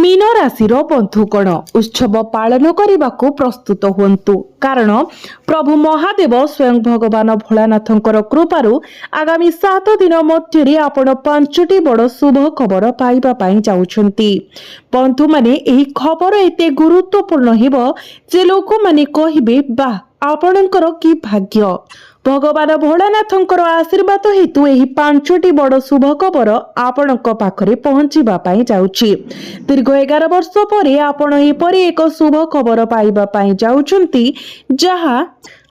Mean राशिर बंधुगण उत्सव पालन करने को प्रस्तुत हुंतु कारण प्रभु महादेव स्वयं भगवान भोलानाथंकर कृपारु आगामी 7 दिन मध्य आपण 5टी बड़ शुभ खबर पाइबा पाई जाउछंती। बंधु माने एही खबर एते गुरुत्वपूर्ण हेबो जे लोक माने कहिबे बा आपणकर की भाग्य। भगवान भोलानाथंकर आशीर्वाद हेतु एही 5टी बड़ शुभ खबर आपणक पाखरे पहुंचीबा पाई जाउछि। दीर्घ 11 वर्ष परे आपण एपरि एक शुभ खबर पाइबा पाई जाउछंती जहा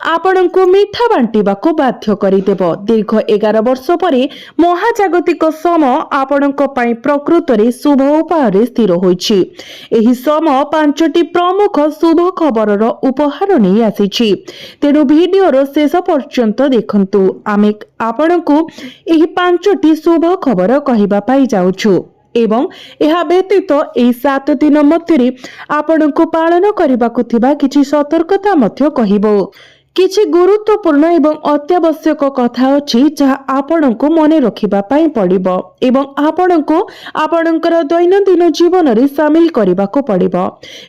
आपणको मीठा बांटिबाको बाध्य करिदेब। दीर्घ 11 वर्ष परे महाजागतिक सम आपणक पाई प्रकृतरे शुभ उपाୟରେ स्थिर होइछि। एही सम 5टी प्रमुख शुभ खबरर उपहार नै आसीछि। तेनु भिडियोर शेष पर्यंत देखंतु। आमे आपणको एही 5टी शुभ खबर कहिबा पाई जाउछु एवं यह व्यतीत एही 7 दिन मध्य आपणको पालन करबाको थिबा किछि सतर्कता मध्य कहिबो। किछि गुरुत्वपूर्ण एवं अत्यावश्यक कथा अछि जहा आपणको मने रखिबा पाई पड़िबो एवं आपणको आपणकर दैनंदिन जीवन रे शामिल करबाको पड़िबो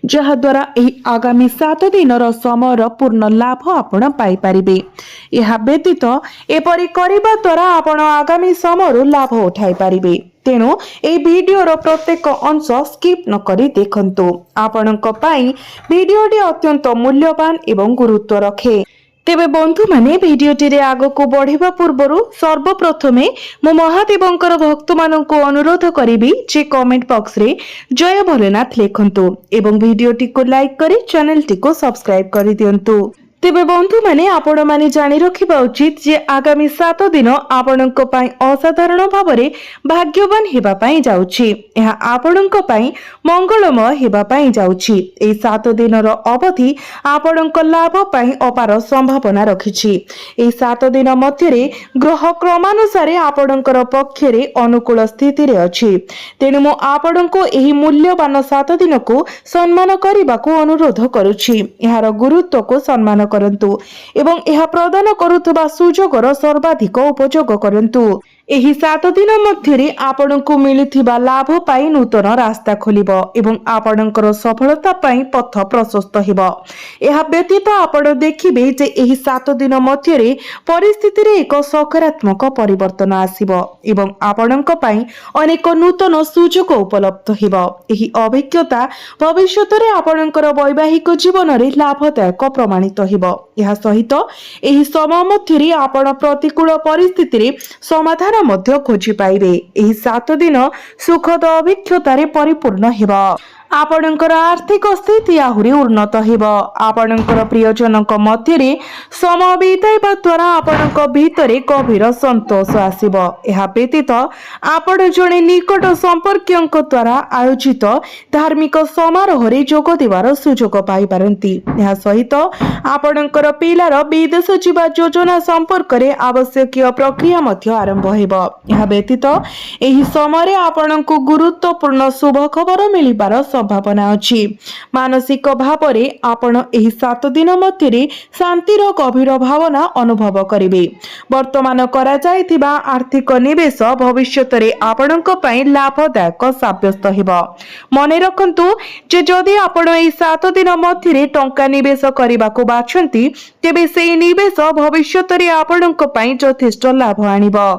जहा द्वारा एही आगामी 7 दिनर समयर पूर्ण लाभ आपण पाई परिबे। यह व्यतीत एपरि करबा द्वारा आपण आगामी समयर लाभ उठाई परिबे। तेणु ए वीडियोर प्रत्येक अंश स्किप न करी देखंतु। आपणक पाई वीडियोटी अत्यंत मूल्यवान एवं गुरुत्व रखे। तेबे बंधु माने वीडियोटी रे आगो को बढ़िबा पूर्वरु सर्वप्रथमे मो महादेवंकर भक्त माननकु अनुरोध करिबी जे कमेंट बॉक्स रे जय भोलेनाथ लिखंतु एवं वीडियोटी को लाइक करी चैनल टी को सब्सक्राइब करि दियंतु। तेबे बंधु माने आपण माने जानि रखिबा उचित जे आगामी 7 दिन आपणक पई असाधारण भाबरे भाग्यवान हेबा पई जाउछि। एहा आपणक पई मंगलमय हेबा पई जाउछि। ए 7 दिनर अवधि आपणक लाभ पई अपार संभावना रखिछि। ए 7 दिन मध्यरे ग्रह क्रमानुसार आपणकर पक्षरे अनुकूल स्थिति रे अछि। तेनु मो आपणको एही मूल्यवान 7 दिन को सम्मान करिबाको अनुरोध करूछि। एहार गुरुत्व को सम्मान करंतु एवं यह प्रदान करुथबा सुजोगर सर्वाधिक उपयोग करंतु। एही 7 दिन मध्यरे आपणको मिलिथिबा लाभ पाई नूतन रास्ता खोलिबो एवं आपणकर सफलता पाई पथ प्रशस्त हेबो। एहा व्यतीत आपण देखिबे जे एही 7 दिन मध्यरे परिस्थिति रे एक सकारात्मक परिवर्तन आसीबो एवं आपणक पाई अनेक नूतन सुजोग उपलब्ध हेबो। एही अभिज्ञता भविष्यत रे आपणकर वैवाहिक जीवन रे लाभदायक प्रमाणित हेबो। एहा सहित एही समय मध्यरे आपण प्रतिकूल परिस्थिति रे समाधान मध्य खोजी पाइबे। एही 7 दिन सुखद अभिज्ञतारे परिपूर्ण हेबो। आपणकर आर्थिक स्थिति आहुरी उन्नत हेबो। आपणकर प्रियजनक मध्यरे समय बिताइबा द्वारा आपणक भितरे गभीर संतोष आसीबो। एहा व्यतीत आपण जणे निकट संपर्कयंक द्वारा आयोजित धार्मिक समारोह रे जोग देवार सुजोग पाई पारंती। एहा सहित आपणकर पिलार विदेश जीवा योजना संपर्क रे आवश्यक प्रक्रिया मध्य आरंभ हेबो। एहा व्यतीत एही समय आपणको गुरुत्वपूर्ण शुभ खबर मिलिबार संभावना अछि। मानसिक भावरे आपण एही 7 दिन मध्यरे शांतिर गभीर भावना अनुभव करिवे। वर्तमान करा जायतिबा आर्थिक निवेश भविष्यत रे आपणक पई लाभदायक साब्यस्त हेबो। मने रखंतु जे जदि आपण एही 7 दिन मध्यरे टंका निवेश करिबाको बाछंती तेबे सेही निवेश भविष्यत रे आपणक पई यथेष्ट लाभ आनिबो।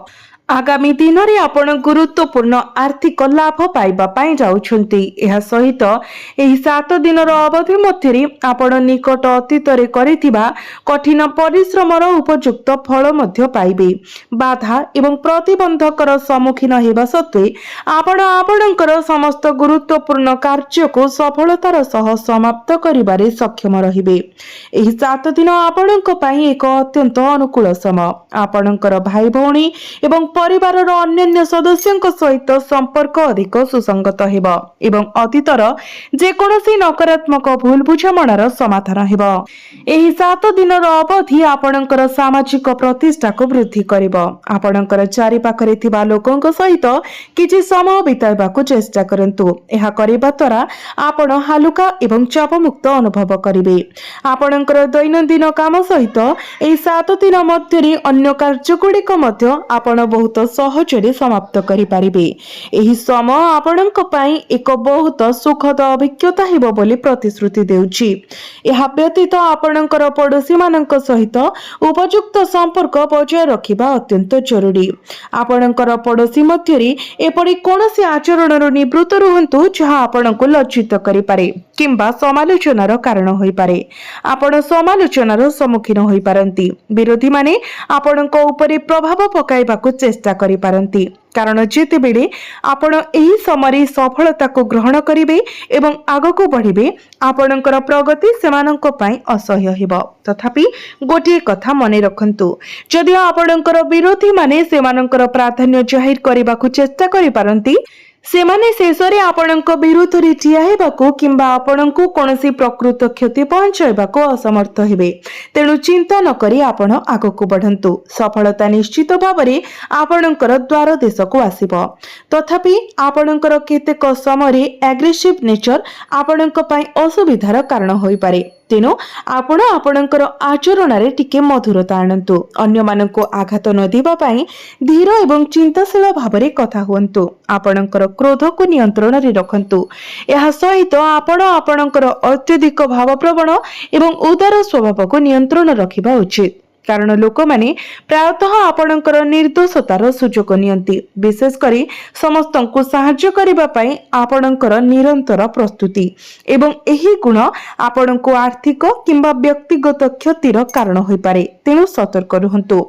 आगामी दिन रे आपण गुरुत्वपूर्ण आर्थिक लाभ पाइबा पाई जाउछंती। एहा सहित एही 7 दिनर अवधि मध्यरे आपण निकट अतीत रे करिथिबा कठिन परिश्रमर उपयुक्त फल मध्य पाइबे। बाधा एवं प्रतिबंधकर सम्मुखीन हेबा सत्वे आपण आपणकर समस्त गुरुत्वपूर्ण कार्य को सफलतार सह समाप्त करिबारे सक्षम रहिबे। एही 7 दिन आपणक पई एक अत्यंत अनुकूल समय। आपणकर भाई भौणी एवं परिवार अन्य सदस्यंक सहित संपर्क अधिक सुसंगत हेबो एवं अतीतर जे कोनोसी नकारात्मक भूल बुझामणार समाधान हेबो। एही 7 दिनर अवधि आपणकर सामाजिक प्रतिष्ठा को वृद्धि करिबो। आपणकर चारि पाखरे थिबा लोकंक सहित किछि समय बिताइबाको चेष्टा करंतु। एहा करिबा द्वारा आपण हालुका एवं चापमुक्त अनुभव करिवे। आपणकर दैनंदिन काम सहित एही 7 दिन मध्यरे अन्य कार्यगुड़िक मध्य आपण बहुत बहुत सहजरे समाप्त करिपारिबे। एही समय आपणक पई एक बहुत सुखद अभिज्ञता हेबो बोली प्रतिश्रुति देउछि। एहा व्यतीत आपणकर पड़ोशी मानक सहित उपयुक्त संपर्क बजाय रखिबा अत्यंत जरूरी। आपणकर पड़ोशी मध्यरे एपरि कोनोसी आचरणर निवृत्त रुहंतु जहा आपणको लज्जित करि पारे किंबा समालोचनार कारण होई पारे। आपण समालोचनार सम्मुखीन होई पारंती। विरोधी माने आपणको उपरे प्रभाव पकाइबाकू चेष्टा करि पारंती, कारण जेतेबेले आपण एही समय सफलता को ग्रहण करिवे एवं आगको बढ़िबे आपणकर प्रगति सेमानंक पई असह्य हेबो। तथापि गोटे कथा मने रखंतु, जदि आपणकर विरोधी माने सेमानंकर प्राधान्य जाहिर करिबाकू चेष्टा करि पारंती, सेमाने शेषरे आपणक विरुद्ध रे ठिया हेबाकू किंबा आपणकू कोनोसी प्रकृत क्षति पहुंचाइबाकू असमर्थ हेबे। तेणु चिंता न करी आपण आगको बढ़ंतु। सफलता निश्चित भावरे आपणकर द्वार देशको आसीबो। तथापि आपणकर केतेक समय एग्रेसिव नेचर आपणक पई असुविधार कारण होई पारे। तेणु आपण आपणकर आचरण रे टिके मधुरता आणंतु। अन्य मानको आघात न दिबा पई धीर एवं चिंताशील भावरे कथा हुअंतु। आपणकर क्रोध को नियंत्रण रे रखंतु। एहा सहित आपण आपणकर अत्यधिक भावप्रवण एवं उदार स्वभाव को नियंत्रण रखिबा उचित, कारण लोक माने प्रायतः आपणकर निर्दोषतार सुजोग नियंती। विशेष करी समस्तंकु सहाय्य करिबा पई आपणकर निरंतर प्रस्तुति एवं एही गुण आपणको आर्थिक किंबा व्यक्तिगत क्षतिर कारण होई पारे। तेणु सतर्क रहंतु।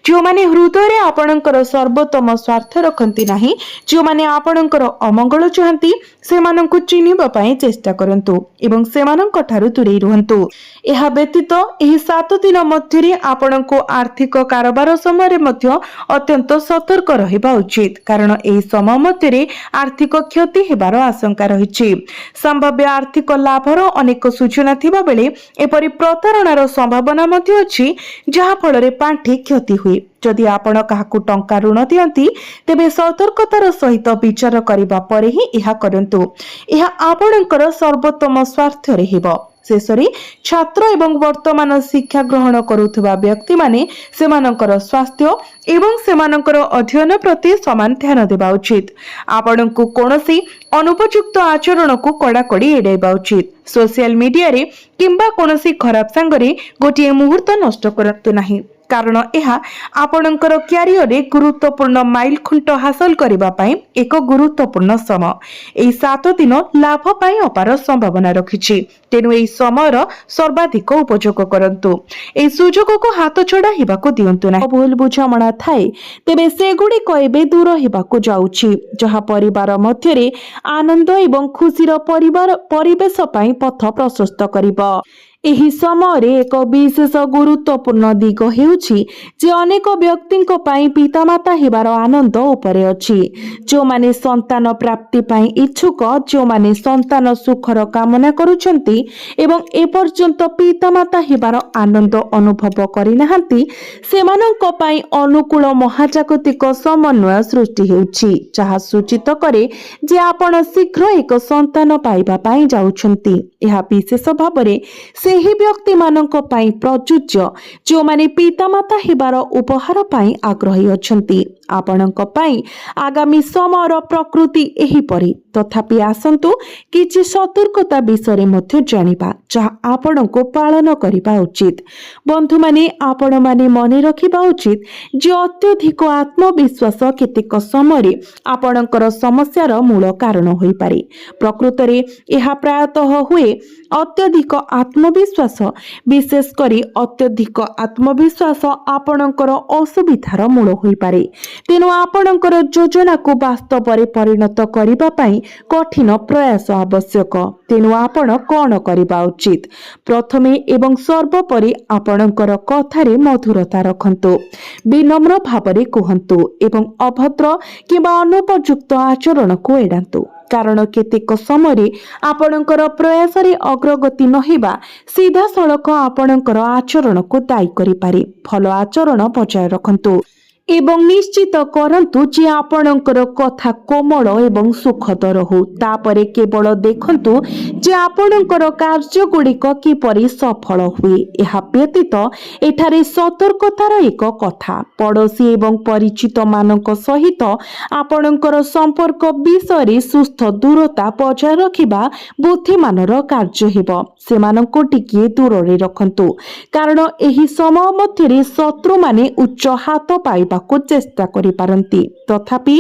जो माने हृदय रे आपणकर सर्वोत्तम स्वार्थ रखंती नाही, जो माने आपणकर अमंगल चाहंती, सेमानंकु चिनिबा पई चेष्टा करंतु एवं सेमानंक ठारु दूरेई रहंतु। एहा व्यतीत एही 7 दिन मध्यरे आपणको आर्थिक कारोबार समय मध्य अत्यंत सतर्क रहिबा उचित, कारण एही समय मध्यरे आर्थिक क्षति हेबार आशंका रहिछि। संभाव्य आर्थिक लाभर अनेक सूचना थिबा बेले एपरि प्रतारणार संभावना मध्य अछि, जहा फଳରେ पांठी क्षति हुए। जदि आपण काहाकू टंका ऋण दियंती, तेबे सतर्कतार सहित विचार करिबा परे ही एहा करंतु। एहा आपणकर सर्वोत्तम स्वार्थ रे हेबो। शेषरे छात्र एवं वर्तमान शिक्षा ग्रहण करुथबा व्यक्ति माने सेमानकर स्वास्थ्य एवं सेमानकर अध्ययन प्रति समान ध्यान देबा उचित। आपणकू कोनोसी अनुपयुक्त आचरण को कड़ाकड़ी एड़ाइबा उचित। सोशल मीडिया रे किंबा कोनोसी खराब संगरे गोटिए मुहूर्त नष्ट करंतु नाही, कारण एहा आपणकर क्यारियर रे गुरुत्वपूर्ण माइल खुंट हासिल करिबा पई एक गुरुत्वपूर्ण समय। एही 7 दिन लाभ पई अपार संभावना रखिछि। तेनु एही समयर सर्वाधिक उपयोग करंतु। एही सुजोग को हाथ छड़ा हिबाकू दियंतु नाही। भूल बुझामणा थाए तेबे सेगुडी कइबे दूर हिबाकू जाउछि, जहा परिवार मध्यरे आनंद एवं खुशीर परिवेश पई पथ प्रशस्त करिबो। एही समय एक विशेष गुरुत्वपूर्ण दिग हेउछि जे अनेक व्यक्तिंको पई पितामाता हेबार आनंद उपरे अछि। जो माने संतान प्राप्ति पई इच्छुक, जो माने संतान सुखर कामना करूछंती एवं ए पर्यंत पितामाता हेबार आनंद अनुभव करि नाहंती, सेमानंको पई अनुकूल महाजागतिक समन्वय सृष्टि हेउछि, जहा सूचित करे जे आपण शीघ्र एक संतान पाइबा पई जाउछंती। एहा विशेष भाबरे सेही व्यक्ति मानक पई प्रयोज्य, जो माने पितामाता हेबार उपहार पई आग्रही अछंती। आपणक पई आगामी समयर प्रकृति एही परि। तथापि आसंतु किछि सतर्कता विषय मध्ये जानिबा, जहा आपणको पालन करिबा उचित। बंधु माने आपण माने मने रखिबा उचित जे अत्यधिक आत्मविश्वास केतेक समय आपणकर समस्यार मूल कारण होई पारे। प्रकृत रे एहा प्रायतः हुए अत्यधिक आत्मविश्वास, विशेष करी अत्यधिक आत्मविश्वास आपणकर असुविधार मूल होई पारे। तेणु आपणकर योजना को वास्तव रे परिणत करिबा पई कठिन प्रयास आवश्यक। तेणु आपण कोन करिबा उचित? प्रथमे एवं सर्वोपरि आपणकर कथारे मधुरता रखंतु, विनम्र भावरे कहंतु एवं अभद्र किंबा अनुपयुक्त आचरण को एडांतु, कारण केतेक समय आपणकर प्रयास रे अग्रगति नहिबा सीधा सड़क आपणकर आचरण को दायी करि पारे। भलो आचरण बजाय रखंतु। ଏବଂ ନିଶ୍ଚିତ କରନ୍ତୁ ଯେ ଆପଣଙ୍କର କଥା କୋମଳ ଏବଂ ସୁଖଦ ରହୁ। ତାପରେ କେବଳ ଦେଖନ୍ତୁ ଯେ ଆପଣଙ୍କର କାର୍ଯ୍ୟଗୁଡ଼ିକ କିପରି ସଫଳ ହୁଏ। ଏହା ବ୍ୟତୀତ ଏଠାରେ ସତର୍କତାର ଏକ କଥା, ପଡ଼ୋଶୀ ଏବଂ ପରିଚିତ ମାନଙ୍କ ସହିତ ଆପଣଙ୍କର ସମ୍ପର୍କ ବିଷୟରେ ସୁସ୍ଥ ଦୂରତା ବଜାୟ ରଖିବା ବୁଦ୍ଧିମାନର କାର୍ଯ୍ୟ ହେବ। ସେମାନଙ୍କୁ ଟିକିଏ ଦୂରରେ ରଖନ୍ତୁ, କାରଣ ଏହି ସମୟ ମଧ୍ୟରେ ଶତ୍ରୁମାନେ ଉଚ୍ଚ ହାତ ପାଇବାକୁ ଚେଷ୍ଟା କରିପାରନ୍ତି। ତଥାପି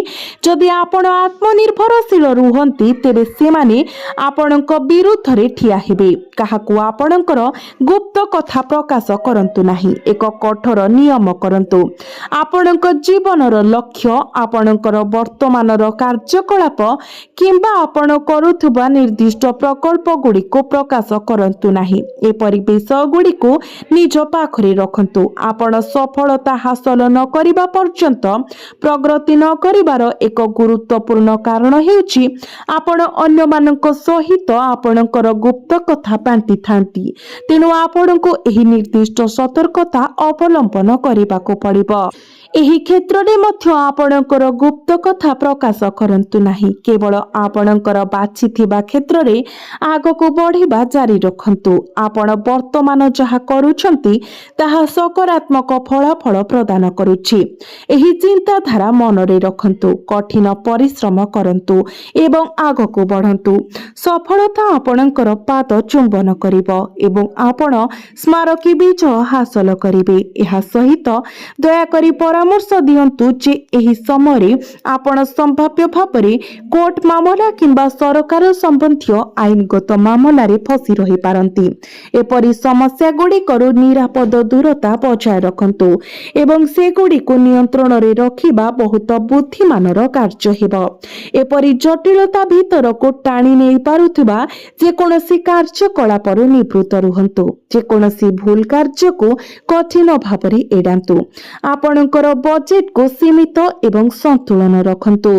ଯଦି ଆପଣ ଆତ୍ମନିର୍ଭରଶୀଳ ରୁହନ୍ତି, ତେବେ ସେମାନେ ଆପଣଙ୍କ ବିରୁଦ୍ଧରେ ଠିଆ ହେବେ। କାହାକୁ ଆପଣଙ୍କର ଗୁପ୍ତ କଥା ପ୍ରକାଶ କରନ୍ତୁ ନାହିଁ। ଏକ କଠୋର ନିୟମ କରନ୍ତୁ। ଆପଣଙ୍କ ଜୀବନର ଲକ୍ଷ୍ୟ, ଆପଣଙ୍କର ବର୍ତ୍ତମାନର କାର୍ଯ୍ୟକଳାପ କିମ୍ବା ଆପଣ କରୁଥିବା ନିର୍ଦ୍ଦିଷ୍ଟ ପ୍ରକଳ୍ପ ଗୁଡ଼ିକୁ ପ୍ରକାଶ କରନ୍ତୁ ନାହିଁ। ଏପରି ବିଷୟଗୁଡ଼ିକୁ ନିଜ ପାଖରେ ରଖନ୍ତୁ। ଆପଣ ସଫଳତା ହାସଲ ନ କରିବା ପର୍ଯ୍ୟନ୍ତ ପ୍ରଗତି ନ କରିବାର ଏକ ଗୁରୁତ୍ୱପୂର୍ଣ୍ଣ କାରଣ ହେଉଛି ଆପଣ ଅନ୍ୟମାନଙ୍କ ସହିତ ଆପଣଙ୍କର ଗୁପ୍ତ କଥା ବାଣ୍ଟିଥାନ୍ତି। ତେଣୁ ଆପଣଙ୍କୁ ଏହି ନିର୍ଦ୍ଦିଷ୍ଟ ସତର୍କତା ଅବଲମ୍ବନ କରିବାକୁ ପଡ଼ିବ। ଏହି କ୍ଷେତ୍ରରେ ମଧ୍ୟ ଆପଣଙ୍କର ଗୁପ୍ତ କଥା ପ୍ରକାଶ କରନ୍ତୁ ନାହିଁ। କେବଳ ଆପଣଙ୍କର ବାଛିଥିବା କ୍ଷେତ୍ରରେ ଆଗକୁ ବଢ଼ିବା ଜାରି ରଖନ୍ତୁ। ଆପଣ ବର୍ତ୍ତମାନ ଯାହା କରୁଛନ୍ତି ତାହା ସକାରାତ୍ମକ ଫଳାଫଳ ପ୍ରଦାନ କରୁଛି। ଏହି ଚିନ୍ତାଧାରା ମନରେ ରଖନ୍ତୁ। କଠିନ ପରିଶ୍ରମ କରନ୍ତୁ ଏବଂ ଆଗକୁ ବଢ଼ନ୍ତୁ। ସଫଳତା ଆପଣଙ୍କର ପାଦ ଚୁମ୍ବନ କରିବ ଏବଂ ଆପଣ ସ୍ମାରକୀ ବିଜୟ ହାସଲ କରିବେ। ଏହା ସହିତ ଦୟାକରି ପରାମର୍ଶ ଦିଅନ୍ତୁ ଯେ ଏହି ସମୟରେ ଆପଣ ସମ୍ଭାବ୍ୟ ଭାବରେ କୋର୍ଟ ମାମଲା କିମ୍ବା ସରକାର ସମ୍ବନ୍ଧୀୟ ଆଇନଗତ ମାମଲାରେ ଫସି ରହିପାରନ୍ତି। ଏପରି ସମସ୍ୟାଗୁଡ଼ିକରୁ ନିରାପଦ ଦୂରତା ବଜାୟ ରଖନ୍ତୁ ଏବଂ ସେଗୁଡ଼ିକୁ ନିୟନ୍ତ୍ରଣରେ ରଖିବା ବହୁତ ବୁଦ୍ଧିମାନର କାର୍ଯ୍ୟ ହେବ। ଏପରି ଜଟିଳତା ଭିତରକୁ ଟାଣି ନେଇ ପାରୁଥିବା ଯେକୌଣସି କାର୍ଯ୍ୟକଳାପରୁ ନିବୃତ୍ତ ରୁହନ୍ତୁ। ଯେକୌଣସି ଭୁଲ କାର୍ଯ୍ୟକୁ କଠିନ ଭାବରେ ଏଡ଼ାନ୍ତୁ। ଆପଣଙ୍କର ବଜେଟକୁ ସୀମିତ ଏବଂ ସନ୍ତୁଳନ ରଖନ୍ତୁ।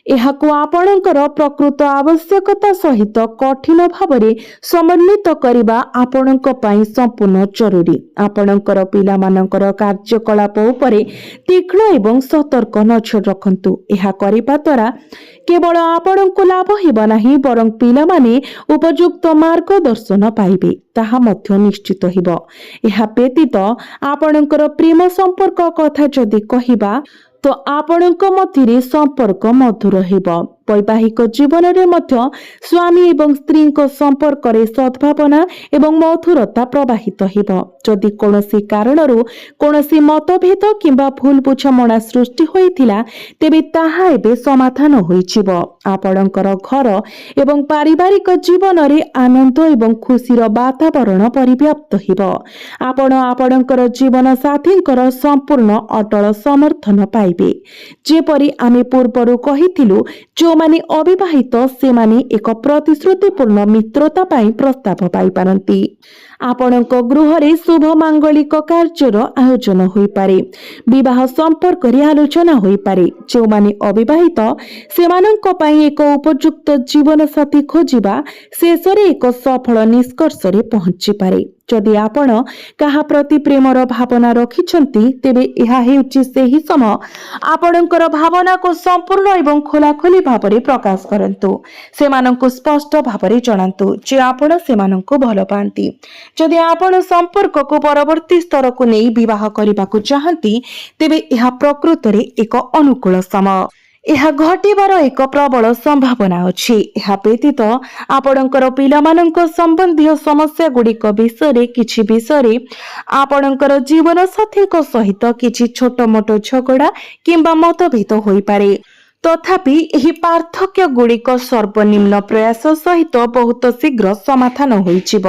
ଏହାକୁ ଆପଣଙ୍କର ପ୍ରକୃତ ଆବଶ୍ୟକତା ସହିତ କଠିନ ଭାବରେ ସମନ୍ୱିତ କରିବା ଆପଣଙ୍କ ପାଇଁ ସମ୍ପୂର୍ଣ୍ଣ ଜରୁରୀ। ଆପଣଙ୍କର ପିଲାମାନଙ୍କର କାର୍ଯ୍ୟକଳାପ ଉପରେ ତୀକ୍ଷ୍ଣ ଏବଂ ସତର୍କ ନଜର ରଖନ୍ତୁ। ଏହା କରିବା ଦ୍ୱାରା କେବଳ ଆପଣଙ୍କୁ ଲାଭ ହେବ ନାହିଁ, ବରଂ ପିଲାମାନେ ଉପଯୁକ୍ତ ମାର୍ଗଦର୍ଶନ ପାଇବେ ତାହା ମଧ୍ୟ ନିଶ୍ଚିତ ହେବ। ଏହା ବ୍ୟତୀତ ଆପଣଙ୍କର ପ୍ରେମ ସମ୍ପର୍କ କଥା ଯଦି କହିବା, ତ ଆପଣଙ୍କ ମଧ୍ୟରେ ସମ୍ପର୍କ ମଧୁର ହେବ। ବୈବାହିକ ଜୀବନରେ ମଧ୍ୟ ସ୍ୱାମୀ ଏବଂ ସ୍ତ୍ରୀଙ୍କ ସମ୍ପର୍କରେ ସଦ୍ଭାବନା ଏବଂ ମଧୁରତା ପ୍ରବାହିତ ହେବ। ଯଦି କୌଣସି କାରଣରୁ କୌଣସି ମତଭେଦ କିମ୍ବା ଭୁଲ ବୁଝାମଣା ସୃଷ୍ଟି ହୋଇଥିଲା, ତେବେ ତାହା ଏବେ ସମାଧାନ ହୋଇଯିବ। ଆପଣଙ୍କର ଘର ଏବଂ ପାରିବାରିକ ଜୀବନରେ ଆନନ୍ଦ ଏବଂ ଖୁସିର ବାତାବରଣ ପରିବ୍ୟାପ୍ତ ହେବ। ଆପଣ ଆପଣଙ୍କର ଜୀବନ ସାଥୀଙ୍କର ସମ୍ପୂର୍ଣ୍ଣ ଅଟଳ ସମର୍ଥନ ପାଇବେ। ଯେପରି ଆମେ ପୂର୍ବରୁ କହିଥିଲୁ, ଯେଉଁମାନେ ଅବିବାହିତ ସେମାନେ ଏକ ପ୍ରତିଶ୍ରୁତିପୂର୍ଣ୍ଣ ମିତ୍ରତା ପାଇଁ ପ୍ରସ୍ତାବ ପାଇପାରନ୍ତି। ଆପଣଙ୍କ ଗୃହରେ ଶୁଭ ମାଙ୍ଗଳିକ କାର୍ଯ୍ୟର ଆୟୋଜନ ହୋଇପାରେ। ବିବାହ ସମ୍ପର୍କରେ ଆଲୋଚନା ହୋଇପାରେ। ଯେଉଁମାନେ ଅବିବାହିତ ସେମାନଙ୍କ ପାଇଁ ଏକ ଉପଯୁକ୍ତ ଜୀବନସାଥୀ ଖୋଜିବା ଶେଷରେ ଏକ ସଫଳ ନିଷ୍କର୍ଷରେ ପହଞ୍ଚିପାରେ। ଯଦି ଆପଣ କାହା ପ୍ରତି ପ୍ରେମର ଭାବନା ରଖିଛନ୍ତି, ତେବେ ଏହା ହେଉଛି ସେହି ସମୟ। ଆପଣଙ୍କର ଭାବନାକୁ ସମ୍ପୂର୍ଣ୍ଣ ଏବଂ ଖୋଲାଖୋଲି ଭାବରେ ପ୍ରକାଶ କରନ୍ତୁ। ସେମାନଙ୍କୁ ସ୍ପଷ୍ଟ ଭାବରେ ଜଣାନ୍ତୁ ଯେ ଆପଣ ସେମାନଙ୍କୁ ଭଲ ପାଆନ୍ତି। ଯଦି ଆପଣ ସମ୍ପର୍କକୁ ପରବର୍ତ୍ତୀ ସ୍ତରକୁ ନେଇ ବିବାହ କରିବାକୁ ଚାହାନ୍ତି, ତେବେ ଏହା ପ୍ରକୃତରେ ଏକ ଅନୁକୂଳ ସମୟ। ଏହା ଘଟିବାର ଏକ ପ୍ରବଳ ସମ୍ଭାବନା ଅଛି। ଏହା ବ୍ୟତୀତ ଆପଣଙ୍କର ପିଲାମାନଙ୍କ ସମ୍ବନ୍ଧୀୟ ସମସ୍ୟାଗୁଡ଼ିକ ବିଷୟରେ କିଛି ବିଷୟରେ ଆପଣଙ୍କର ଜୀବନସାଥୀଙ୍କ ସହିତ କିଛି ଛୋଟମୋଟ ଝଗଡ଼ା କିମ୍ବା ମତଭେଦ ହୋଇପାରେ। ତଥାପି ଏହି ପାର୍ଥକ୍ୟ ଗୁଡ଼ିକ ସର୍ବନିମ୍ନ ପ୍ରୟାସ ସହିତ ବହୁତ ଶୀଘ୍ର ସମାଧାନ ହୋଇଯିବ।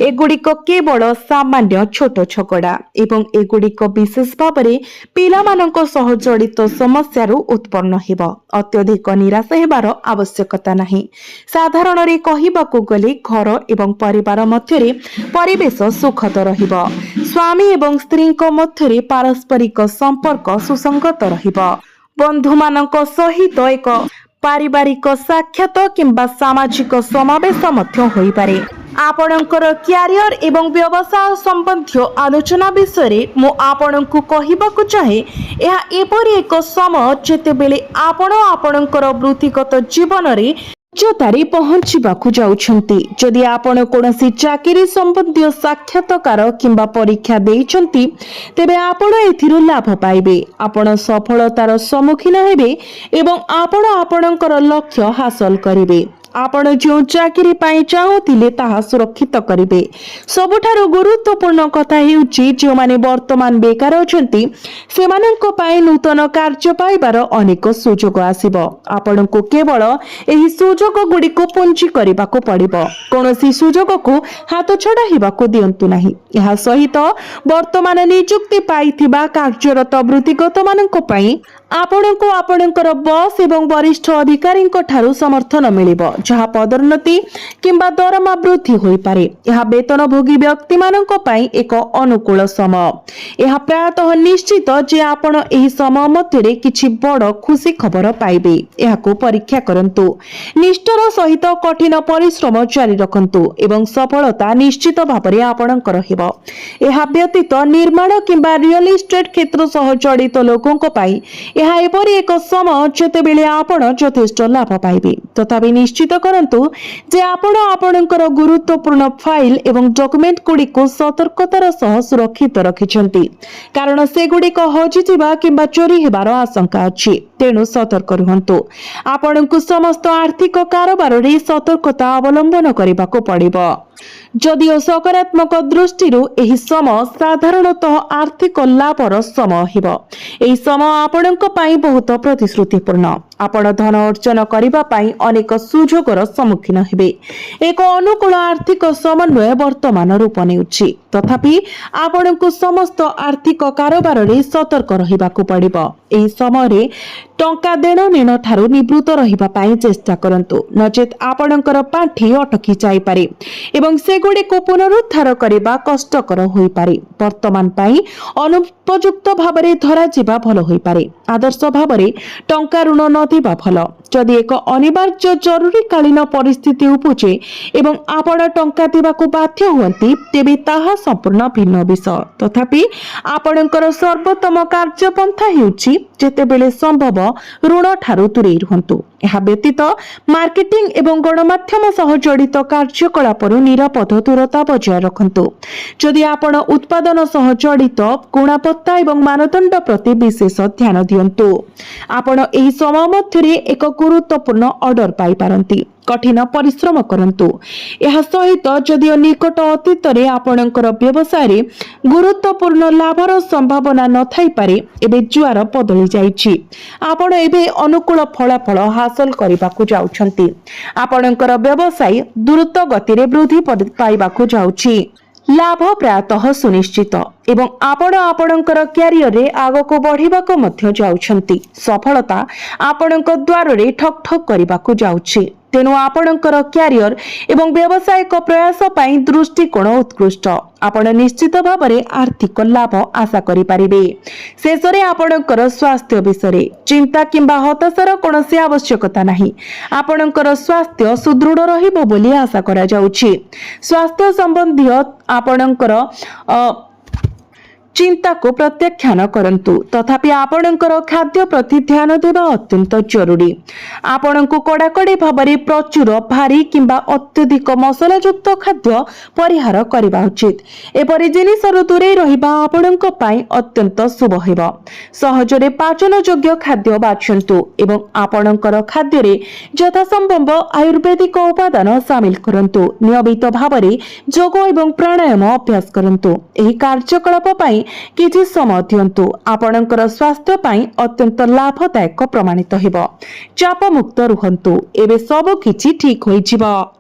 ଏଗୁଡ଼ିକ କେବଳ ସାମାନ୍ୟ ଛୋଟ ଝଗଡ଼ା ଏବଂ ଏଗୁଡ଼ିକ ବିଶେଷ ଭାବରେ ପିଲାମାନଙ୍କ ସହ ଜଡ଼ିତ ସମସ୍ୟାରୁ ଉତ୍ପନ୍ନ ହେବ। ଅତ୍ୟଧିକ ନିରାଶ ହେବାର ଆବଶ୍ୟକତା ନାହିଁ। ସାଧାରଣରେ କହିବାକୁ ଗଲେ ଘର ଏବଂ ପରିବାର ମଧ୍ୟରେ ପରିବେଶ ସୁଖଦ ରହିବ। ସ୍ୱାମୀ ଏବଂ ସ୍ତ୍ରୀଙ୍କ ମଧ୍ୟରେ ପାରସ୍ପରିକ ସମ୍ପର୍କ ସୁସଙ୍ଗତ ରହିବ। ବନ୍ଧୁମାନଙ୍କ ସହିତ ଏକ ପାରିବାରିକ ସାକ୍ଷାତ କିମ୍ବା ସାମାଜିକ ସମାବେଶ ମଧ୍ୟ ହୋଇପାରେ। आपणकर क्यारियर एवं व्यवसाय संबंधी आलोचना विषय मु आपणकु कहिबाकु चाहे यह एपरि एक समय जेतेबेले आपण आपणकर वृत्तिगत जीवन रे उच्चतारे पहुंचीबाकु जाउछंती। जदि आपण कोनोसी चाकरी संबंधी साक्षात्कार किंबा परीक्षा देइछंती तेबे आपण एथिरु लाभ पाइबे, आपण सफलतार सम्मुखीन हेबे एवं आपण आपणकर लक्ष्य हासिल करिवे। आपण जो चाकरी पाई चाहुथिले ताहा सुरक्षित करिवे। सबुठारु गुरुत्वपूर्ण कथा हेउची जो माने वर्तमान बेकार अछंती सेमानंको पाई नूतन कार्य पाइबार अनेक सुजोग आसीबो। आपणको केवल एही सुजोग गुडी को पुंजी करिबाको पड़िबो। कोनोसी सुजोग को हाथ छडा हिबाको दियंतु नाही। यहा सहित वर्तमान नियुक्ति पाइथिबा कार्यरत वृत्तिगत मानंको पाई आपणको आपणकर बॉस एवं वरिष्ठ अधिकारींको ठारू समर्थन मिलिबो, जहा पदोन्नति किंबा दरमा वृद्धि होई पारे। यहा वेतनभोगी व्यक्ति मानंको पाई एक अनुकूल समय। यहा प्रायतः निश्चित जे आपण एही समय मध्यरे किछि बड़ खुशी खबर पाइबे। यहाको परीक्षा करंतु, निष्ठार सहित कठिन परिश्रम जारी रखंतु एवं सफलता निश्चित भाबरे आपणकर हेबो। यहा व्यतीत निर्माण किंबा रियल एस्टेट क्षेत्र सह जड़ित लोकंको पाई यह एपरि एक समय जेतेबेले आपण यथेष्ट लाभ पाइबे। तथापि निश्चित करंतु जे आपण आपणकर गुरुत्वपूर्ण फाइल एवं डॉक्यूमेंट गुड़िको सतर्कतार सह सुरक्षित रखिछंती, कारण से गुड़िक हजिजिबा किंबा चोरी हेबार आशंका अछि। तेणु सतर्क रुहंतु। आपणकु समस्त आर्थिक कारोबार रे सतर्कता अवलंबन करिबाको पड़िबो। जदिओ सकारात्मक दृष्टि एही समय साधारणतः आर्थिक लाभर समय हेबो। एही समय आपणक पाई बहुत प्रतिश्रुतिपूर्ण। आपण धन अर्जन करिबा पाई अनेक सुजोगर सम्मुखीन हेबे। एक अनुकूल आर्थिक समन्वय वर्तमान रूप नेउछि। तथापि आपणकु समस्त आर्थिक कारोबार रे सतर्क रहिबाकु पड़िबो। एही समय रे टंका देण नेण ठारू निवृत्त रहिबा पाई चेष्टा करंतु, नचेत आपणकर पाठी अटकी जाई पारे एवं सेगुडी को पुनरुद्धार करिबा कष्टकर होई पारे। वर्तमान पाई अनुपयुक्त भाबरे धरा जिबा भल होई पारे। आदर्श भाबरे टंका ऋण न दिबा भल। जदि एक अनिवार्य जरूरी कालीन परिस्थिति उपजे एवं आपण टंका दिबाकू बाध्य हुअंती तेबे ताहा संपूर्ण भिन्न विषय। तथापि आपणकर सर्वोत्तम कार्यपंथा हेउछि जेतेबेले संभव ऋण ठारू दूरे रुहंतु। यह व्यतीत मार्केटिंग एवं गणमाध्यम सह जड़ित कार्यकलापर निरापद दूरता बजाय रखंतु। जदि आपण उत्पादन सह जड़ित गुणवत्ता एवं मानदंड प्रति विशेष ध्यान दियंतु। आपण एही समय मध्यरे एक गुरुत्वपूर्ण ऑर्डर पाई पारंती। कठिन परिश्रम करंतु। यह सहित जदिओ निकट अतीत रे आपणकर व्यवसाय रे गुरुत्वपूर्ण लाभर संभावना न थाई पारे, एबे जुआर बदली जाईछि। आपण एबे अनुकूल फलाफल हासिल करिबाकू जाउछंती। आपणकर व्यवसाय द्रुत गति रे वृद्धि पाइबाकू जाउछि। लाभ प्रायतः सुनिश्चित एवं आपण आपणकर क्यारियर रे आगको बढ़िबाको मध्य जाउछंती। सफलता आपणक द्वार रे ठक ठक करिबाकू जाउछि। तेणु आपणकर क्यारियर एवं व्यावसायिक प्रयास पाई दृष्टिकोण उत्कृष्ट। आपण निश्चित भाबरे आर्थिक लाभ आशा करि पारिबे। शेषरे आपणकर स्वास्थ्य विषय चिंता किंबा हताशार कोनोसी आवश्यकता नाही। आपणकर स्वास्थ्य सुदृढ़ रहिबो बोली आशा करा जाउछि। स्वास्थ्य संबंधी आपणकर चिंता को प्रत्याख्यान करंतु। तथापि आपणकर खाद्य प्रति ध्यान देवा अत्यंत जरूरी। आपणको कड़ाकड़ी भाबरे प्रचुर भारी किंबा अत्यधिक मसलायुक्त खाद्य परिहार करबा उचित। एपरि जिनिसरु दूरे रहिबा आपणक पाई अत्यंत शुभ हेबो। सहजरे पाचन योग्य खाद्य बाछंतु एवं आपणकर खाद्य रे यथा संभव आयुर्वेदिक उपादान शामिल करंतु। नियमित भाबरे योग एवं प्राणायाम अभ्यास करंतु। एही कार्यकलाप पाई किछि समय दियंतु। आपणकर स्वास्थ्य पाई अत्यंत लाभदायक प्रमाणित हेबो। चाप मुक्त रुहंतु। एबे सब किछि ठीक होई जिवो।